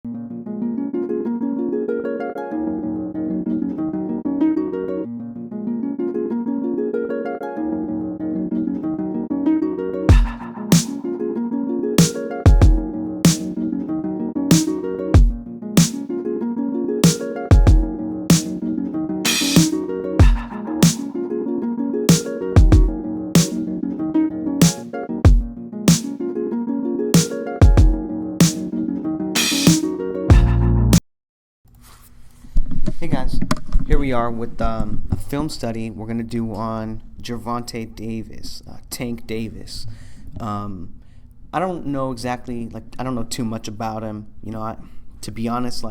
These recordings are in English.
Hey guys, here we are with a film study we're gonna do on Gervonta Davis, Tank Davis. I don't know exactly, I don't know too much about him. To be honest,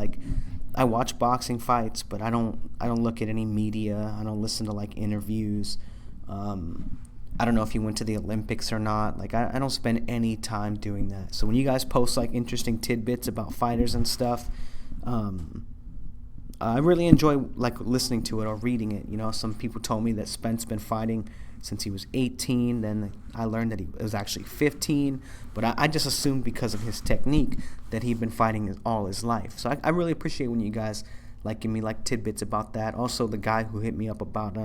I watch boxing fights, but I don't look at any media. I don't listen to interviews. I don't know if he went to the Olympics or not. I don't spend any time doing that. So when you guys post interesting tidbits about fighters and stuff, I really enjoy listening to it or reading it. Some people told me that Spence been fighting since he was 18. Then I learned that he was actually 15. But I just assumed because of his technique that he'd been fighting all his life. So I really appreciate when you guys give me tidbits about that. Also, the guy who hit me up about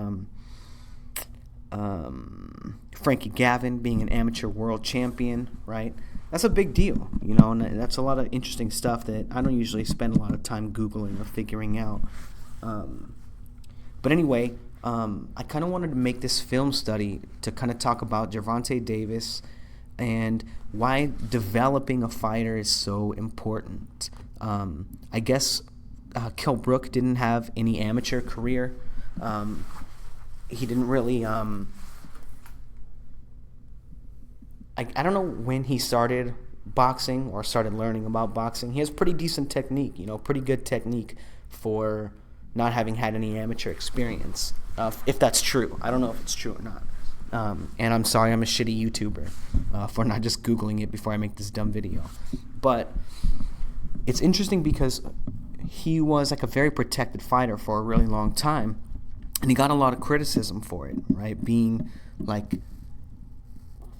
Frankie Gavin being an amateur world champion, right? That's a big deal, and that's a lot of interesting stuff that I don't usually spend a lot of time Googling or figuring out. But anyway, I kind of wanted to make this film study to kind of talk about Gervonta Davis and why developing a fighter is so important. I guess Kell Brook didn't have any amateur career. He didn't really... I don't know when he started boxing or started learning about boxing. He has pretty decent technique, pretty good technique for not having had any amateur experience. If that's true. I don't know if it's true or not. And I'm sorry, I'm a shitty YouTuber for not just Googling it before I make this dumb video. But it's interesting because he was a very protected fighter for a really long time. And he got a lot of criticism for it, right? Being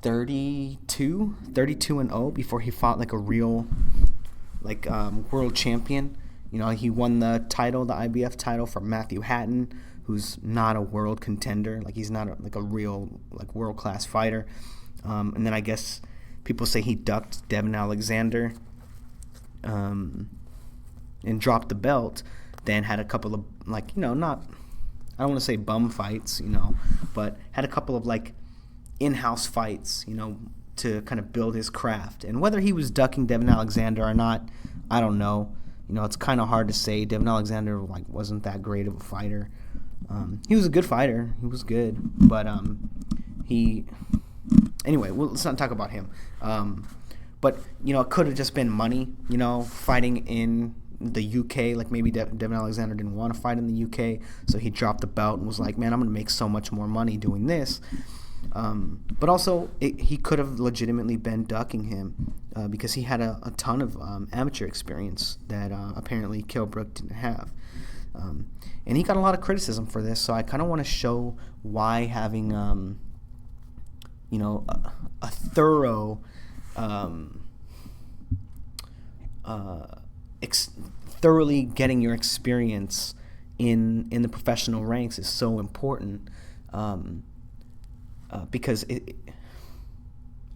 32 and 0 before he fought a real world champion. He won the title, the IBF title, from Matthew Hatton, who's not a world contender. He's not a real world class fighter. And then I guess people say he ducked Devin Alexander and dropped the belt. Then had a couple of not, I don't want to say bum fights, but had a couple of in-house fights, to kind of build his craft. And whether he was ducking Devin Alexander or not, I don't know. It's kind of hard to say. Devin Alexander wasn't that great of a fighter. He was a good fighter. He was good, but anyway, let's not talk about him. But it could have just been money. Fighting in the UK, maybe Devin Alexander didn't want to fight in the UK, so he dropped the belt and was like, man, I'm going to make so much more money doing this. But also, he could have legitimately been ducking him because he had a ton of amateur experience that apparently Kell Brook didn't have. And he got a lot of criticism for this, so I kind of want to show why having a thorough thoroughly getting your experience in the professional ranks is so important. Because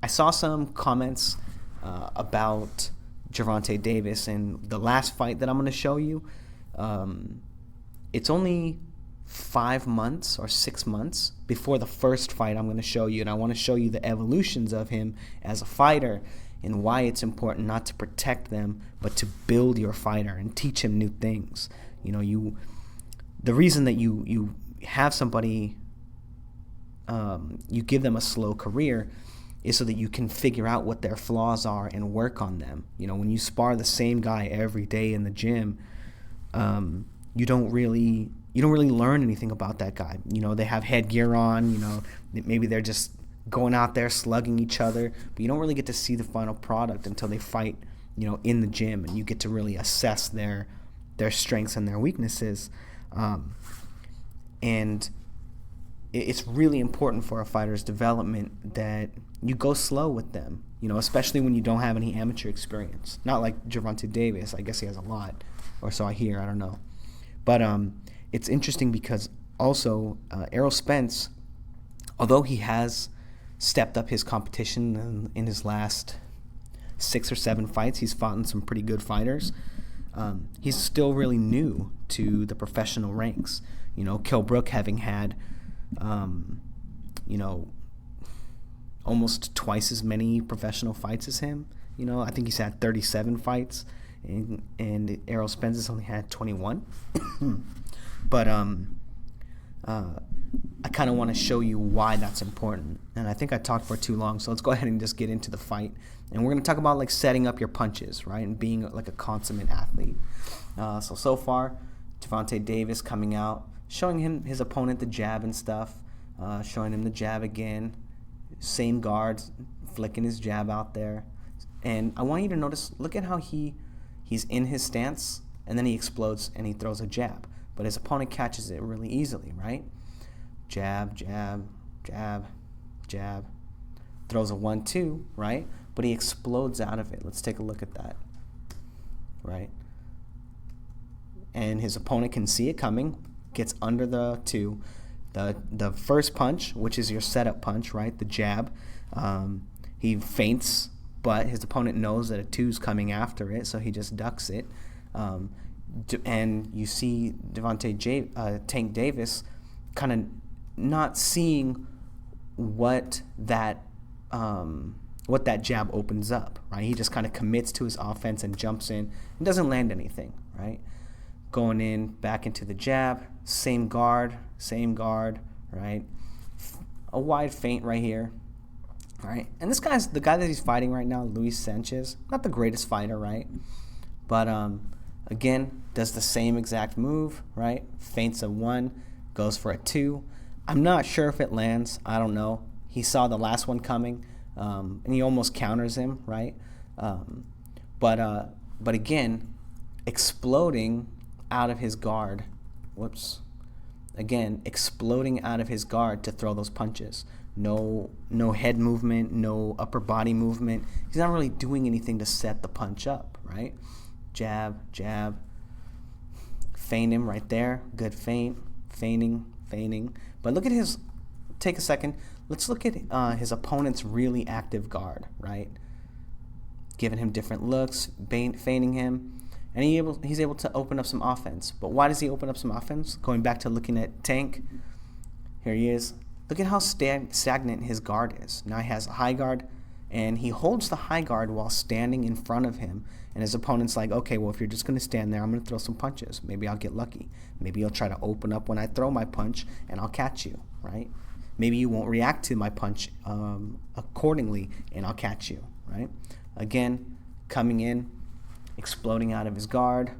I saw some comments about Gervonta Davis, and the last fight that I'm going to show you, it's only 5 months or 6 months before the first fight I'm going to show you, and I want to show you the evolutions of him as a fighter and why it's important not to protect them, but to build your fighter and teach him new things. The reason that you have somebody, you give them a slow career is so that you can figure out what their flaws are and work on them. When you spar the same guy every day in the gym, you don't really learn anything about that guy. They have headgear on, maybe they're just going out there slugging each other, but you don't really get to see the final product until they fight, in the gym, and you get to really assess their strengths and their weaknesses. And it's really important for a fighter's development that you go slow with them, especially when you don't have any amateur experience. Not like Gervonta Davis. I guess he has a lot, or so I hear. I don't know. But it's interesting because also Errol Spence, although he has stepped up his competition in his last 6 or 7 fights, he's fought in some pretty good fighters. He's still really new to the professional ranks. Kell Brook having had, almost twice as many professional fights as him. I think he's had 37 fights, and Errol Spence has only had 21. But I kind of want to show you why that's important. And I think I talked for too long, so let's go ahead and just get into the fight. And we're going to talk about like setting up your punches, right, and being like a consummate athlete. So far, Gervonta Davis coming out, showing his opponent the jab and stuff, showing him the jab again, same guard, flicking his jab out there. And I want you to notice, look at how he's in his stance, and then he explodes and he throws a jab. But his opponent catches it really easily, right? Jab, jab, jab, jab. Throws a 1-2, right? But he explodes out of it. Let's take a look at that, right? And his opponent can see it coming, gets under the 2. The first punch, which is your setup punch, right? The jab, he feints, but his opponent knows that a 2 is coming after it, so he just ducks it. And you see Tank Davis kind of not seeing what that jab opens up, right? He just kind of commits to his offense and jumps in and doesn't land anything, right? Going in, back into the jab, same guard, right? A wide feint right here, right? And the guy that he's fighting right now, Luis Sanchez, not the greatest fighter, right? But again, does the same exact move, right? Feints a 1, goes for a 2. I'm not sure if it lands. I don't know. He saw the last one coming, and he almost counters him, right? But again, exploding out of his guard. Again, exploding out of his guard to throw those punches. No head movement, no upper body movement. He's not really doing anything to set the punch up, right? Jab, jab. Feint him right there. Good feint. Feigning. But look at take a second. Let's look at his opponent's really active guard, right? Giving him different looks, feigning him. And he's able to open up some offense. But why does he open up some offense? Going back to looking at Tank. Here he is. Look at how stagnant his guard is. Now he has a high guard, and he holds the high guard while standing in front of him. And his opponent's like, okay, well, if you're just going to stand there, I'm going to throw some punches. Maybe I'll get lucky. Maybe you'll try to open up when I throw my punch, and I'll catch you, right? Maybe you won't react to my punch accordingly, and I'll catch you, right? Again, coming in, exploding out of his guard.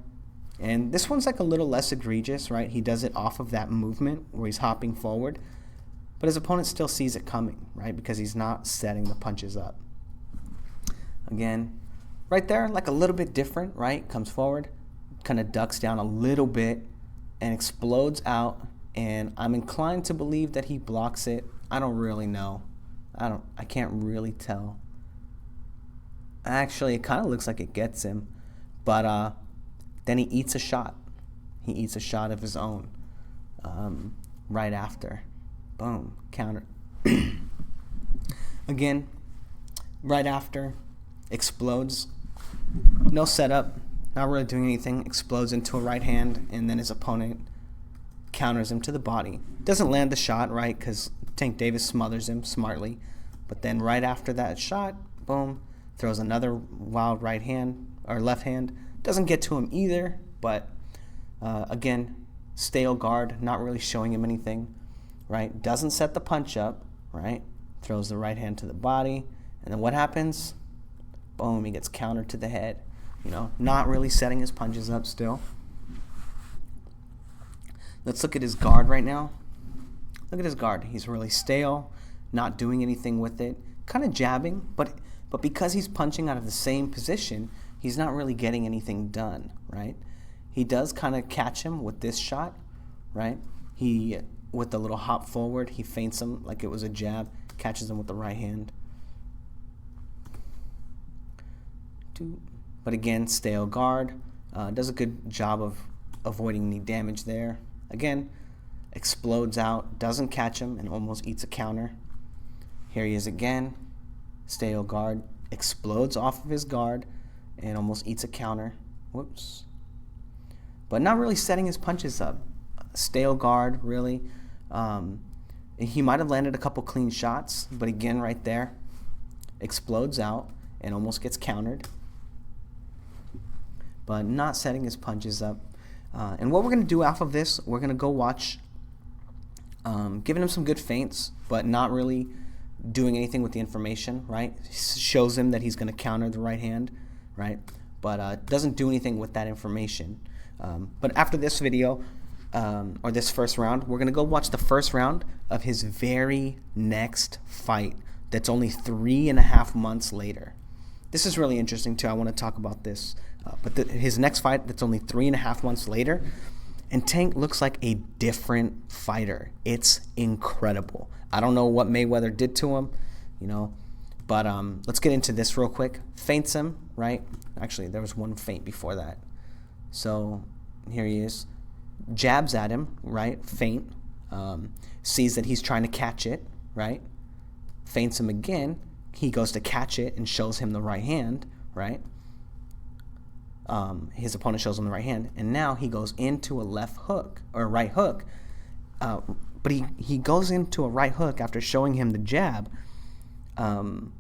And this one's like a little less egregious, right? He does it off of that movement where he's hopping forward. But his opponent still sees it coming, right? Because he's not setting the punches up. Again, right there, like a little bit different, right? Comes forward, kind of ducks down a little bit, and explodes out. And I'm inclined to believe that he blocks it. I don't really know. I can't really tell. Actually, it kind of looks like it gets him. But then he eats a shot. He eats a shot of his own right after. Boom, counter. Again, right after, explodes. No setup, not really doing anything. Explodes into a right hand, and then his opponent counters him to the body. Doesn't land the shot, right, because Tank Davis smothers him smartly. But then right after that shot, boom, throws another wild right hand, or left hand. Doesn't get to him either, but again, stale guard, not really showing him anything. Right? Doesn't set the punch up, right? Throws the right hand to the body. And then what happens? Boom, he gets countered to the head. Not really setting his punches up still. Let's look at his guard right now. Look at his guard. He's really stale, not doing anything with it. Kind of jabbing, but because he's punching out of the same position, he's not really getting anything done, right? He does kind of catch him with this shot, right? With the little hop forward, he feints him like it was a jab, catches him with the right hand. But again, stale guard. Does a good job of avoiding any damage there. Again, explodes out, doesn't catch him, and almost eats a counter. Here he is again. Stale guard. Explodes off of his guard and almost eats a counter. Whoops. But not really setting his punches up. Stale guard, really. He might have landed a couple clean shots, but again, right there, explodes out and almost gets countered. But not setting his punches up. And what we're going to do off of this, we're going to go watch, giving him some good feints, but not really doing anything with the information, right? Shows him that he's going to counter the right hand, right? But doesn't do anything with that information. But after this video, or this first round, we're going to go watch the first round of his very next fight that's only 3.5 months later. This is really interesting too. I want to talk about this. But his next fight that's only 3.5 months later, and Tank looks like a different fighter. It's incredible. I don't know what Mayweather did to him, but let's get into this real quick. Feints him, right? Actually, there was one feint before that. So here he is. Jabs at him, right? Feint. Sees that he's trying to catch it, right? Feints him again. He goes to catch it and shows him the right hand, right? His opponent shows him the right hand, and now he goes into a left hook or a right hook. But he goes into a right hook after showing him the jab. And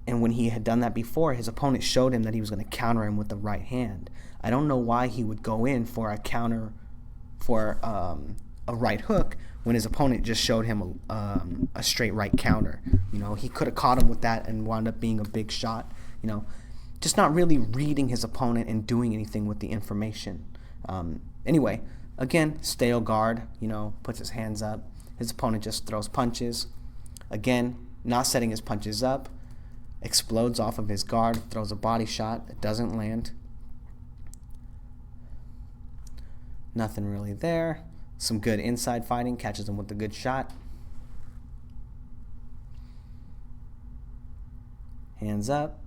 when he had done that before, his opponent showed him that he was going to counter him with the right hand. I don't know why he would go in for a counter for a right hook when his opponent just showed him a straight right counter. He could have caught him with that and wound up being a big shot. Just not really reading his opponent and doing anything with the information. Anyway, again, stale guard, puts his hands up. His opponent just throws punches. Again, not setting his punches up. Explodes off of his guard, throws a body shot. It doesn't land. Nothing really there. Some good inside fighting. Catches him with a good shot. Hands up.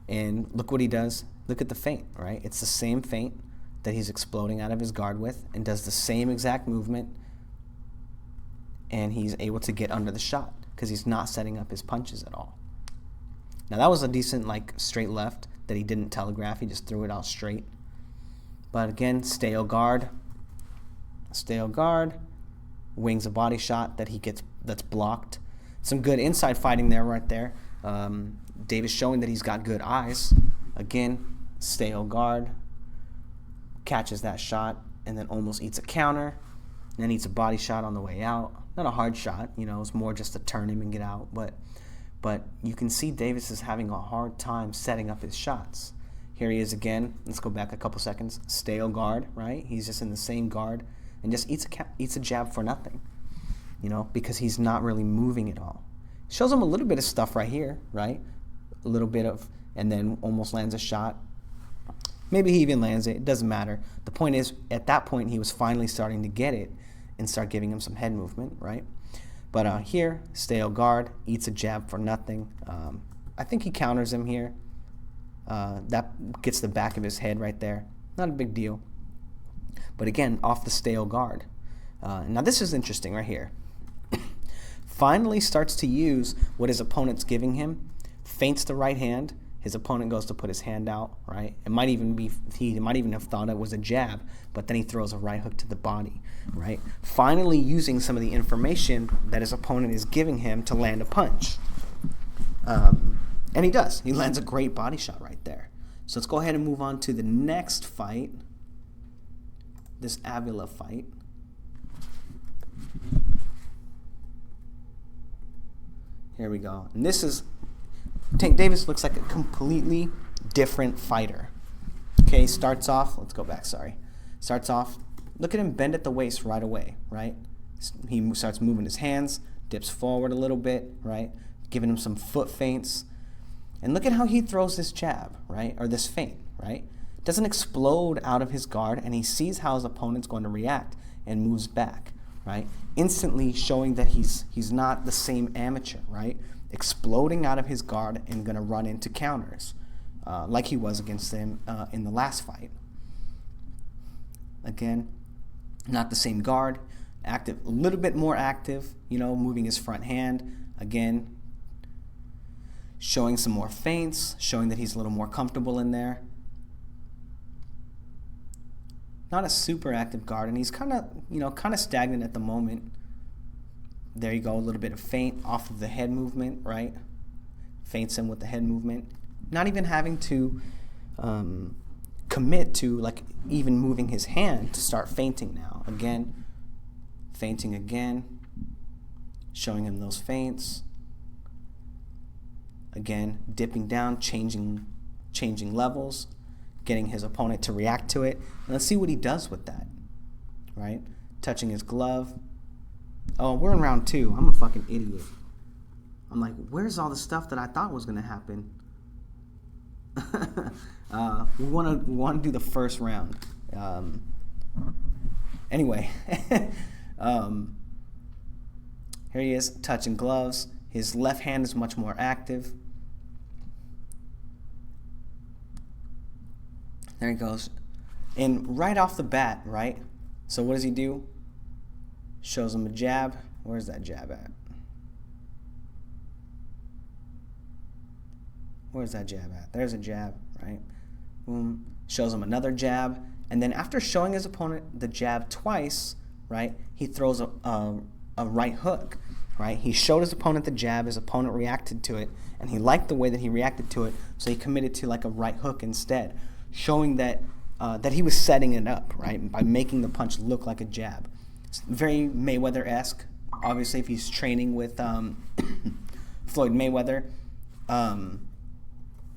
And look what he does. Look at the feint, right? It's the same feint that he's exploding out of his guard with, and does the same exact movement, and he's able to get under the shot because he's not setting up his punches at all. Now that was a decent straight left that he didn't telegraph. He just threw it out straight. But again, stale guard. Stale guard. Wings a body shot that's blocked. Some good inside fighting there, right there. Davis showing that he's got good eyes. Again, stale guard. Catches that shot and then almost eats a counter. And then eats a body shot on the way out. Not a hard shot, it's more just to turn him and get out. But you can see Davis is having a hard time setting up his shots. Here he is again. Let's go back a couple seconds. Stale guard, right? He's just in the same guard and just eats a jab for nothing, because he's not really moving at all. Shows him a little bit of stuff right here, right? A little bit of, and then almost lands a shot. Maybe he even lands it. It doesn't matter. The point is, at that point, he was finally starting to get it and start giving him some head movement, right? But here, stale guard, eats a jab for nothing. I think he counters him here. That gets the back of his head right there. Not a big deal. But again, off the stale guard. Now this is interesting right here. Finally starts to use what his opponent's giving him. Feints the right hand. His opponent goes to put his hand out, right? He might even have thought it was a jab, but then he throws a right hook to the body, right? Finally using some of the information that his opponent is giving him to land a punch. And he does. He lands a great body shot right there. So let's go ahead and move on to the next fight. This Avila fight. Here we go. And this is, Tank Davis looks like a completely different fighter. Okay, starts off, let's go back, sorry. Starts off, look at him bend at the waist right away, right? He starts moving his hands, dips forward a little bit, right? Giving him some foot feints. And look at how he throws this jab, right? Or this feint, right? Doesn't explode out of his guard, and he sees how his opponent's going to react and moves back, right? Instantly showing that he's not the same amateur, right? exploding out of his guard and going to run into counters, like he was against him in the last fight. Again, not the same guard, active, a little bit more active, moving his front hand. Again, showing some more feints, showing that he's a little more comfortable in there. Not a super active guard, and he's kind of stagnant at the moment. There you go, a little bit of feint off of the head movement, right? Feints him with the head movement. Not even having to commit to like even moving his hand to start feinting now. Again, feinting again, showing him those feints. Again, dipping down, changing levels, getting his opponent to react to it. And let's see what he does with that, right? Touching his glove. Oh, we're in round 2. I'm a fucking idiot. I'm like, where's all the stuff that I thought was going to happen? We want to do the first round. Anyway, here he is, touching gloves. His left hand is much more active. There he goes. And right off the bat, right? So what does he do? Shows him a jab. Where's that jab at? Where's that jab at? There's a jab, right? Boom. Shows him another jab. And then after showing his opponent the jab twice, right, he throws a right hook, right? He showed his opponent the jab. His opponent reacted to it. And he liked the way that he reacted to it. So he committed to like a right hook instead, showing that that he was setting it up, right, by making the punch look like a jab. It's very Mayweather-esque. Obviously, if he's training with Floyd Mayweather,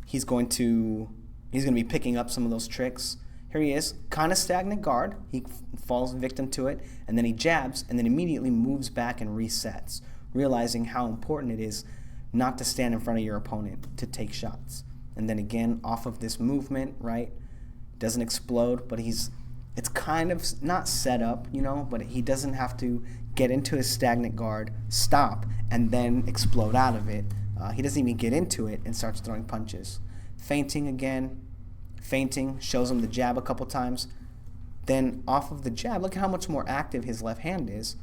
he's going to be picking up some of those tricks. Here he is, kind of stagnant guard. He falls victim to it, and then he jabs, and then immediately moves back and resets, realizing how important it is not to stand in front of your opponent to take shots. And then again, off of this movement, right, doesn't explode, but it's kind of not set up, but he doesn't have to get into his stagnant guard, stop, and then explode out of it. He doesn't even get into it and starts throwing punches. Feinting again, shows him the jab a couple times. Then off of the jab, look at how much more active his left hand is.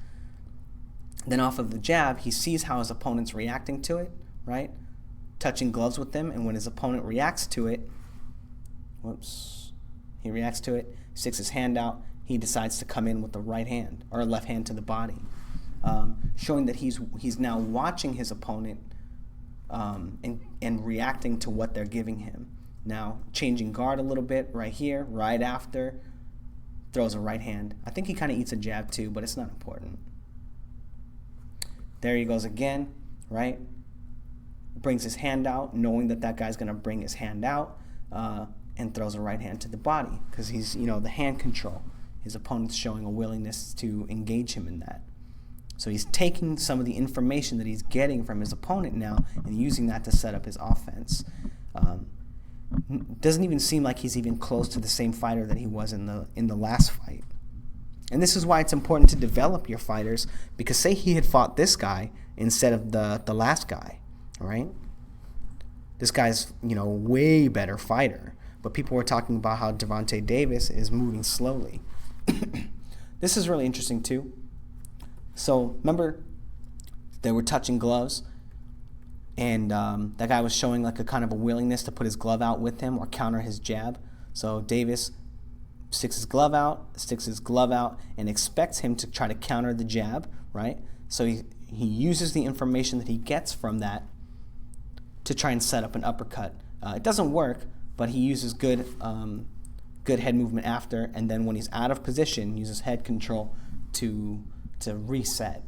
Then off of the jab, he sees how his opponent's reacting to it, right? Touching gloves with them, and when his opponent reacts to it, he reacts to it, sticks his hand out, he decides to come in with the right hand, or left hand to the body, showing that he's now watching his opponent and reacting to what they're giving him. Now, changing guard a little bit right here, right after, throws a right hand. I think he kind of eats a jab too, but it's not important. There he goes again, right? Brings his hand out, knowing that guy's going to bring his hand out, and throws a right hand to the body because he's, the hand control. His opponent's showing a willingness to engage him in that. So he's taking some of the information that he's getting from his opponent now and using that to set up his offense. Doesn't even seem like he's even close to the same fighter that he was in the last fight. And this is why it's important to develop your fighters, because say he had fought this guy instead of the last guy, right? This guy's, way better fighter. But people were talking about how Gervonta Davis is moving slowly. This is really interesting too. So remember, they were touching gloves, and that guy was showing like a kind of a willingness to put his glove out with him or counter his jab. So Davis sticks his glove out, and expects him to try to counter the jab, right? So he uses the information that he gets from that to try and set up an uppercut. It doesn't work, but he uses good head movement after, and then when he's out of position, uses head control to reset.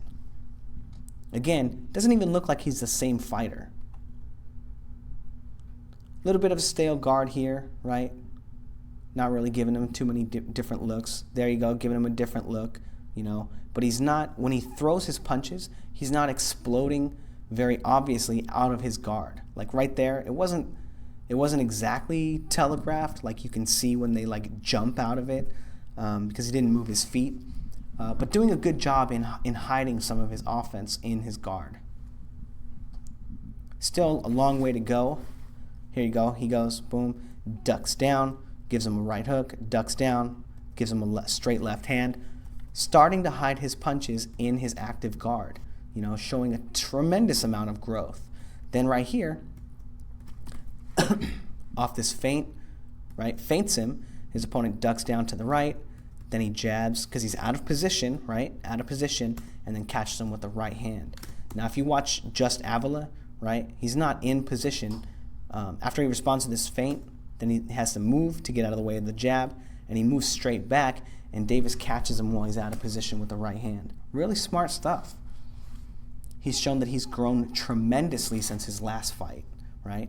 Again, doesn't even look like he's the same fighter. A little bit of a stale guard here, right? Not really giving him too many different looks. There you go, giving him a different look, But he's not, when he throws his punches, he's not exploding very obviously out of his guard. Like right there, it wasn't exactly telegraphed, like you can see when they like jump out of it, because he didn't move his feet. But doing a good job in hiding some of his offense in his guard. Still a long way to go. Here you go. He goes, boom, ducks down, gives him a right hook, ducks down, gives him a straight left hand, starting to hide his punches in his active guard, showing a tremendous amount of growth. Then right here, off this feint, right, feints him, his opponent ducks down to the right, then he jabs because he's out of position, right, out of position, and then catches him with the right hand. Now, if you watch Just Avila, right, he's not in position. After he responds to this feint, then he has to move to get out of the way of the jab, and he moves straight back, and Davis catches him while he's out of position with the right hand. Really smart stuff. He's shown that he's grown tremendously since his last fight, right?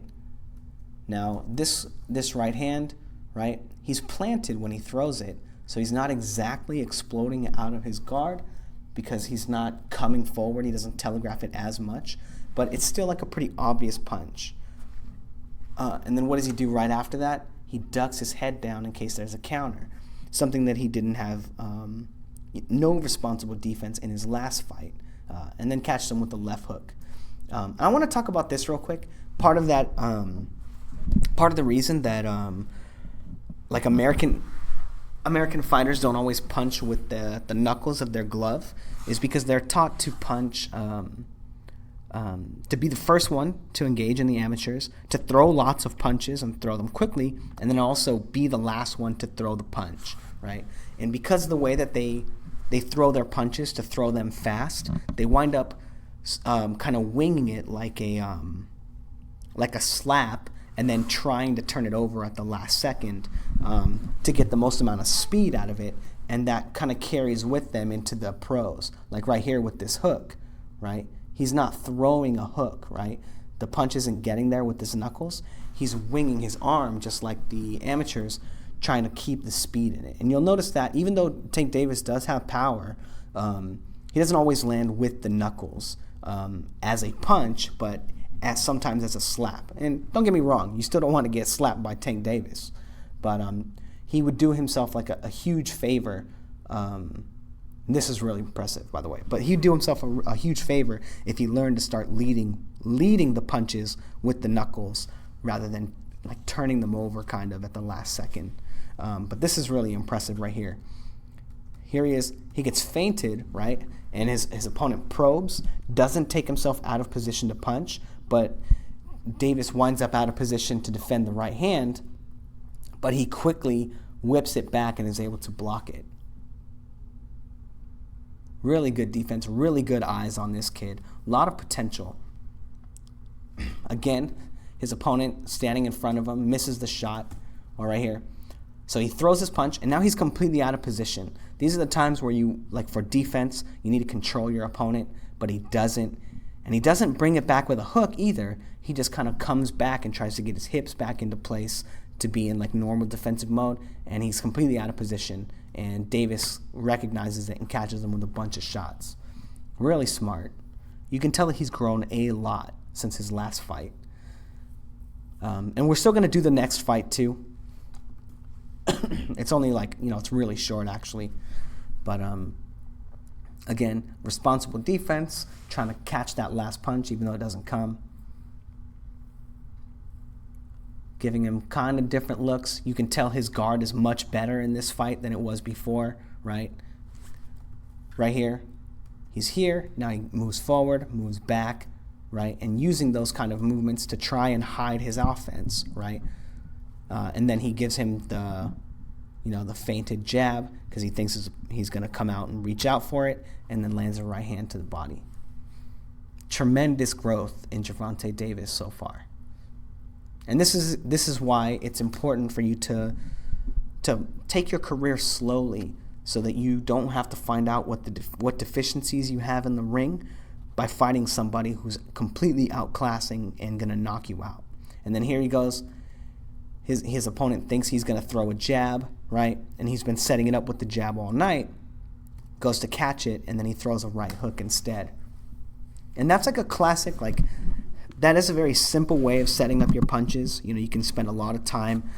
Now, this right hand, right, he's planted when he throws it, so he's not exactly exploding out of his guard because he's not coming forward. He doesn't telegraph it as much, but it's still like a pretty obvious punch. And then what does he do right after that? He ducks his head down in case there's a counter, something that he didn't have no responsible defense in his last fight, and then catches him with the left hook. I want to talk about this real quick. Part of that, part of the reason that like American fighters don't always punch with the knuckles of their glove is because they're taught to punch. To be the first one to engage in the amateurs, to throw lots of punches and throw them quickly, and then also be the last one to throw the punch, right? And because of the way that they throw their punches to throw them fast, they wind up kind of winging it like a slap, and then trying to turn it over at the last second to get the most amount of speed out of it, and that kind of carries with them into the pros. Like right here with this hook, right? He's not throwing a hook, right? The punch isn't getting there with his knuckles. He's winging his arm just like the amateurs, trying to keep the speed in it. And you'll notice that even though Tank Davis does have power, he doesn't always land with the knuckles as a punch, but sometimes as a slap. And don't get me wrong, you still don't want to get slapped by Tank Davis. But he would do himself like a huge favor. This is really impressive, by the way. But he'd do himself a huge favor if he learned to start leading the punches with the knuckles rather than like turning them over kind of at the last second. But this is really impressive right here. Here he is. He gets feinted, right? And his opponent probes, doesn't take himself out of position to punch, but Davis winds up out of position to defend the right hand, but he quickly whips it back and is able to block it. Really good defense, really good eyes on this kid. A lot of potential. Again, his opponent standing in front of him misses the shot. All right here. So he throws his punch, and now he's completely out of position. These are the times where you, like for defense, you need to control your opponent, but he doesn't. And he doesn't bring it back with a hook either. He just kind of comes back and tries to get his hips back into place to be in like normal defensive mode, and he's completely out of position. And Davis recognizes it and catches him with a bunch of shots. Really smart. You can tell that he's grown a lot since his last fight. And we're still going to do the next fight too. It's only like, it's really short actually. But again, responsible defense, trying to catch that last punch even though it doesn't come. Giving him kind of different looks. You can tell his guard is much better in this fight than it was before, right? Right here. He's here. Now he moves forward, moves back, right? And using those kind of movements to try and hide his offense, right? And then he gives him the feinted jab because he thinks he's going to come out and reach out for it, and then lands a right hand to the body. Tremendous growth in Gervonta Davis so far. And this is why it's important for you to take your career slowly so that you don't have to find out what deficiencies you have in the ring by fighting somebody who's completely outclassing and going to knock you out. And then here he goes. His opponent thinks he's going to throw a jab, right? And he's been setting it up with the jab all night. Goes to catch it, and then he throws a right hook instead. And that's like a classic, that is a very simple way of setting up your punches. You can spend a lot of time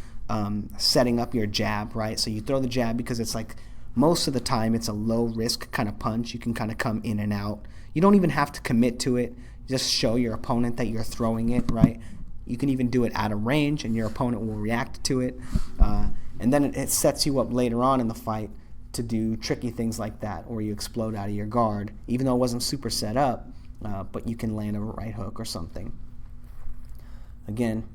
setting up your jab, right? So you throw the jab because it's like most of the time it's a low risk kind of punch. You can kind of come in and out. You don't even have to commit to it. Just show your opponent that you're throwing it, right? You can even do it out of range, and your opponent will react to it. And then it sets you up later on in the fight to do tricky things like that, or you explode out of your guard, even though it wasn't super set up, but you can land a right hook or something. Again,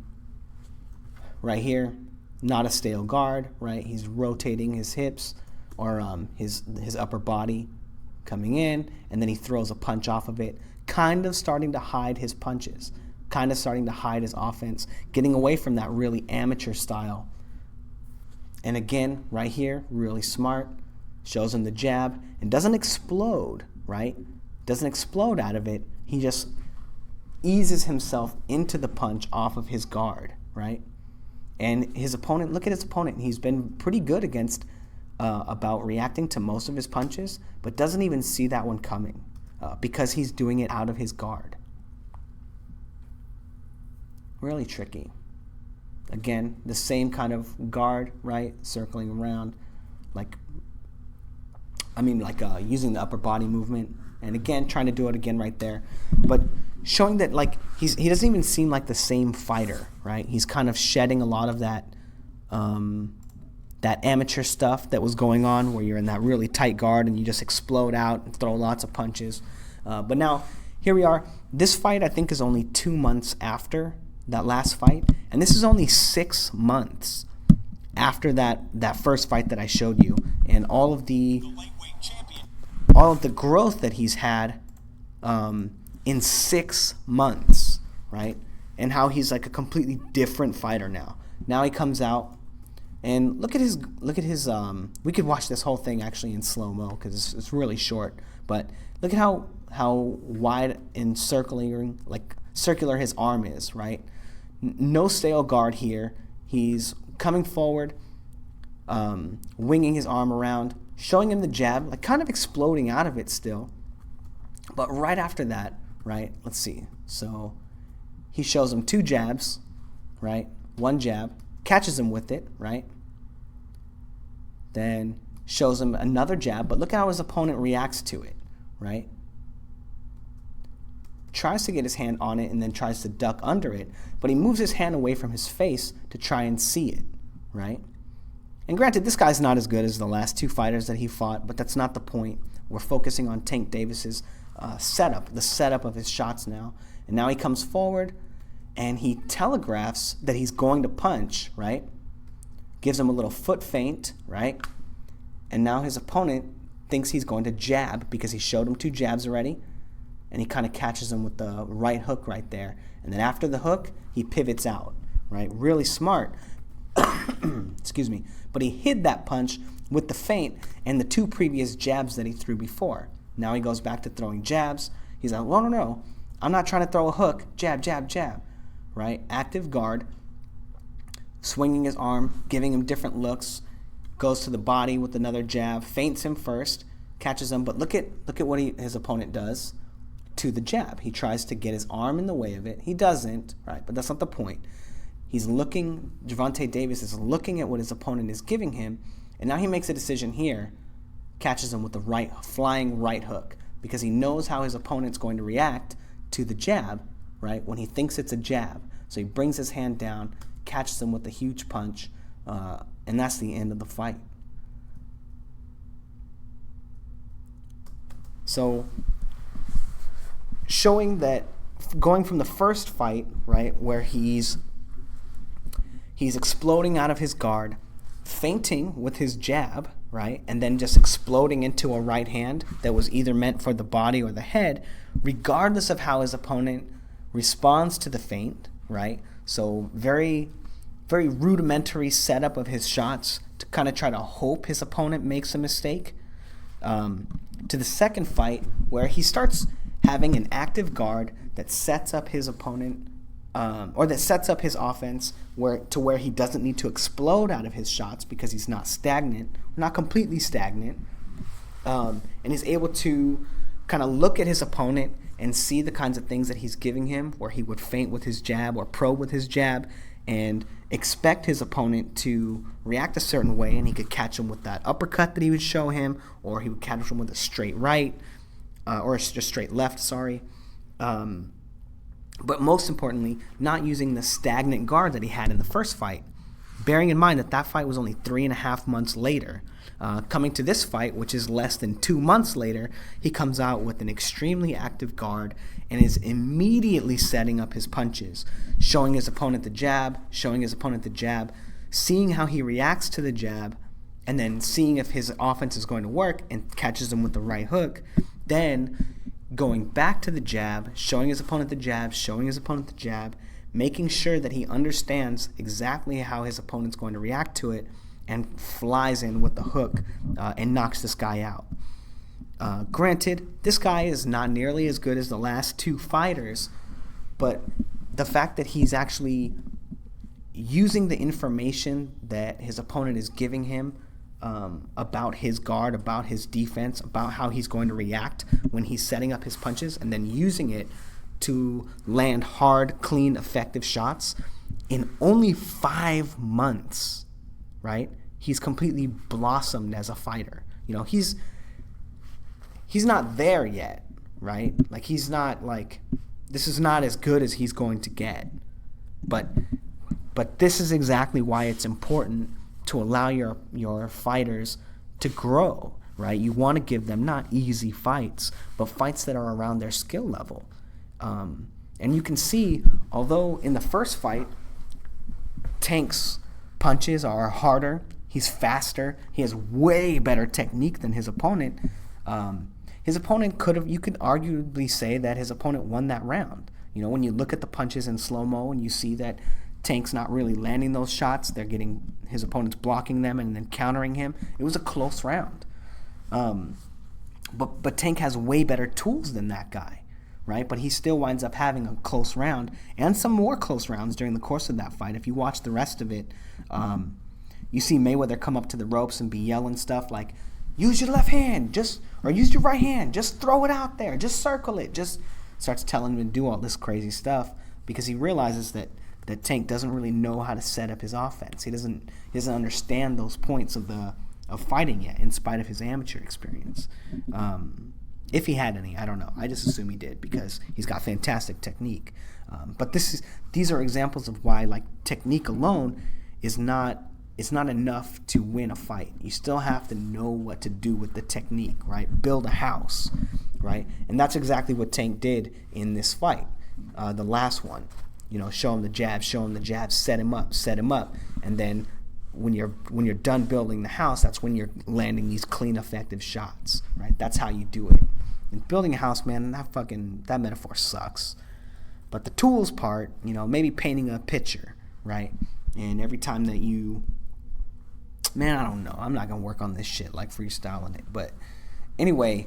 right here, not a stale guard, right? He's rotating his hips or his upper body coming in, and then he throws a punch off of it, kind of starting to hide his punches, kind of starting to hide his offense, getting away from that really amateur style. And again, right here, really smart, shows him the jab and doesn't explode, right? Doesn't explode out of it. He just eases himself into the punch off of his guard, right? And his opponent, look at his opponent. He's been pretty good against about reacting to most of his punches, but doesn't even see that one coming because he's doing it out of his guard. Really tricky. Again, the same kind of guard, right? Circling around, using the upper body movement. And again, trying to do it again right there. But showing that, he doesn't even seem like the same fighter, right? He's kind of shedding a lot of that that amateur stuff that was going on where you're in that really tight guard and you just explode out and throw lots of punches. But now, here we are. This fight, I think, is only 2 months after that last fight. And this is only 6 months after that first fight that I showed you. And all of the growth that he's had in 6 months, right? And how he's like a completely different fighter now. Now he comes out, and look at his. We could watch this whole thing actually in slow-mo because it's really short. But look at how wide and circular his arm is, right? No stale guard here. He's coming forward, winging his arm around, showing him the jab, kind of exploding out of it still. But right after that, right, let's see. So he shows him 2 jabs, right? 1 jab, catches him with it, right? Then shows him another jab, but look how his opponent reacts to it, right? Tries to get his hand on it and then tries to duck under it, but he moves his hand away from his face to try and see it, right? And granted, this guy's not as good as the last 2 fighters that he fought, but that's not the point. We're focusing on Tank Davis's setup, the setup of his shots now. And now he comes forward and he telegraphs that he's going to punch, right? Gives him a little foot feint, right? And now his opponent thinks he's going to jab because he showed him 2 jabs already. And he kind of catches him with the right hook right there. And then after the hook, he pivots out, right? Really smart. Excuse me. But he hid that punch with the feint and the 2 previous jabs that he threw before. Now he goes back to throwing jabs. He's like, no. I'm not trying to throw a hook. Jab, jab, jab, right? Active guard, swinging his arm, giving him different looks, goes to the body with another jab, feints him first, catches him. But look at what his opponent does to the jab. He tries to get his arm in the way of it. He doesn't, right? But that's not the point. He's looking, Gervonta Davis is looking at what his opponent is giving him, and now he makes a decision here, catches him with the flying right hook, because he knows how his opponent's going to react to the jab, right, when he thinks it's a jab. So he brings his hand down, catches him with a huge punch, and that's the end of the fight. So showing that, going from the first fight, right, where he's exploding out of his guard, feinting with his jab, right, and then just exploding into a right hand that was either meant for the body or the head, regardless of how his opponent responds to the feint, right? So very, very rudimentary setup of his shots to kind of try to hope his opponent makes a mistake. To the second fight, where he starts having an active guard that sets up his opponent, or that sets up his offense where he doesn't need to explode out of his shots because he's not stagnant, not completely stagnant, and he's able to kind of look at his opponent and see the kinds of things that he's giving him, where he would feint with his jab or probe with his jab and expect his opponent to react a certain way, and he could catch him with that uppercut that he would show him, or he would catch him with a straight right, or just straight left, sorry. But most importantly, not using the stagnant guard that he had in the first fight. Bearing in mind that fight was only 3.5 months later. Coming to this fight, which is less than 2 months later, he comes out with an extremely active guard and is immediately setting up his punches, showing his opponent the jab, seeing how he reacts to the jab, and then seeing if his offense is going to work and catches him with the right hook. Then going back to the jab, showing his opponent the jab, making sure that he understands exactly how his opponent's going to react to it, and flies in with the hook and knocks this guy out. Granted, this guy is not nearly as good as the last 2 fighters, but the fact that he's actually using the information that his opponent is giving him about his guard, about his defense, about how he's going to react when he's setting up his punches, and then using it to land hard, clean, effective shots in only 5 months, right? He's completely blossomed as a fighter. You know, he's not there yet, right? Like, he's not like, this is not as good as he's going to get. But this is exactly why it's important to allow your fighters to grow, right? You want to give them not easy fights, but fights that are around their skill level. And you can see, although in the first fight, Tank's punches are harder, he's faster, he has way better technique than his opponent. You could arguably say that his opponent won that round. You know, when you look at the punches in slow-mo and you see that Tank's not really landing those shots, his opponent's blocking them and then countering him. It was a close round. But Tank has way better tools than that guy, right? But he still winds up having a close round and some more close rounds during the course of that fight. If you watch the rest of it, you see Mayweather come up to the ropes and be yelling stuff like, use your left hand, or use your right hand, just throw it out there, just circle it, just starts telling him to do all this crazy stuff because he realizes that Tank doesn't really know how to set up his offense. He doesn't understand those points of fighting yet, in spite of his amateur experience. If he had any, I don't know. I just assume he did because he's got fantastic technique. But these are examples of why, like, technique alone is not enough to win a fight. You still have to know what to do with the technique, right? Build a house, right? And that's exactly what Tank did in this fight, the last one. You know, show him the jab, set him up, and then when you're done building the house, that's when you're landing these clean, effective shots, right? That's how you do it. And building a house, man, that metaphor sucks. But the tools part, you know, maybe painting a picture, right? And every time that I don't know. I'm not gonna work on this shit like freestyling it, but anyway.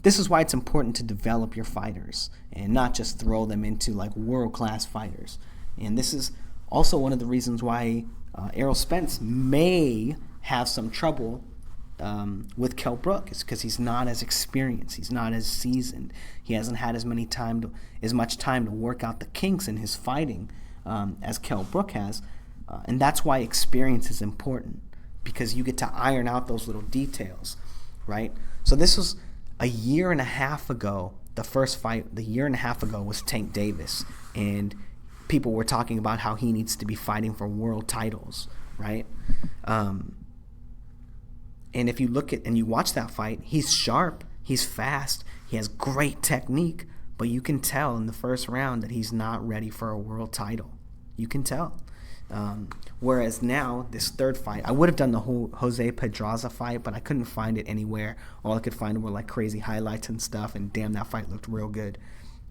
This is why it's important to develop your fighters and not just throw them into like world-class fighters. And this is also one of the reasons why Errol Spence may have some trouble with Kell Brook, is because he's not as experienced, he's not as seasoned, he hasn't had as much time to work out the kinks in his fighting as Kell Brook has, and that's why experience is important, because you get to iron out those little details, right? So this was a year and a half ago. The first fight, the year and a half ago, was Tank Davis, and people were talking about how he needs to be fighting for world titles, right? And if you look at and you watch that fight, he's sharp, he's fast, he has great technique, but you can tell in the first round that he's not ready for a world title. You can tell. Whereas now, this third fight, I would have done the whole Jose Pedraza fight, but I couldn't find it anywhere. All I could find were like crazy highlights and stuff, and damn, that fight looked real good.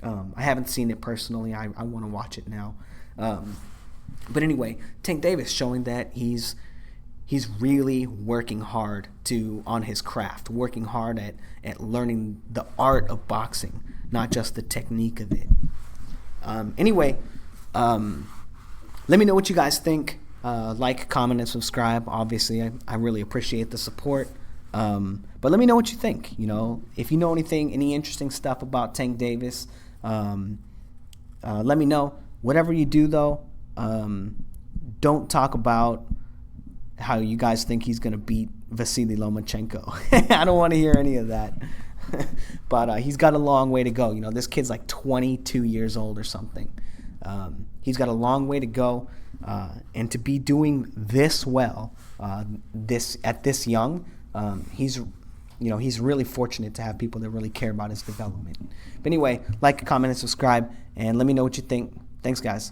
I haven't seen it personally. I want to watch it now. But anyway, Tank Davis showing that he's really working hard on his craft, working hard at learning the art of boxing, not just the technique of it. Let me know what you guys think. Like, comment, and subscribe. Obviously, I really appreciate the support. But let me know what you think. You know, if you know any interesting stuff about Tank Davis, let me know. Whatever you do, though, don't talk about how you guys think he's going to beat Vasily Lomachenko. I don't want to hear any of that. But he's got a long way to go. You know, this kid's like 22 years old or something. He's got a long way to go, and to be doing this well, this young, he's really fortunate to have people that really care about his development. But anyway, like, comment, and subscribe, and let me know what you think. Thanks, guys.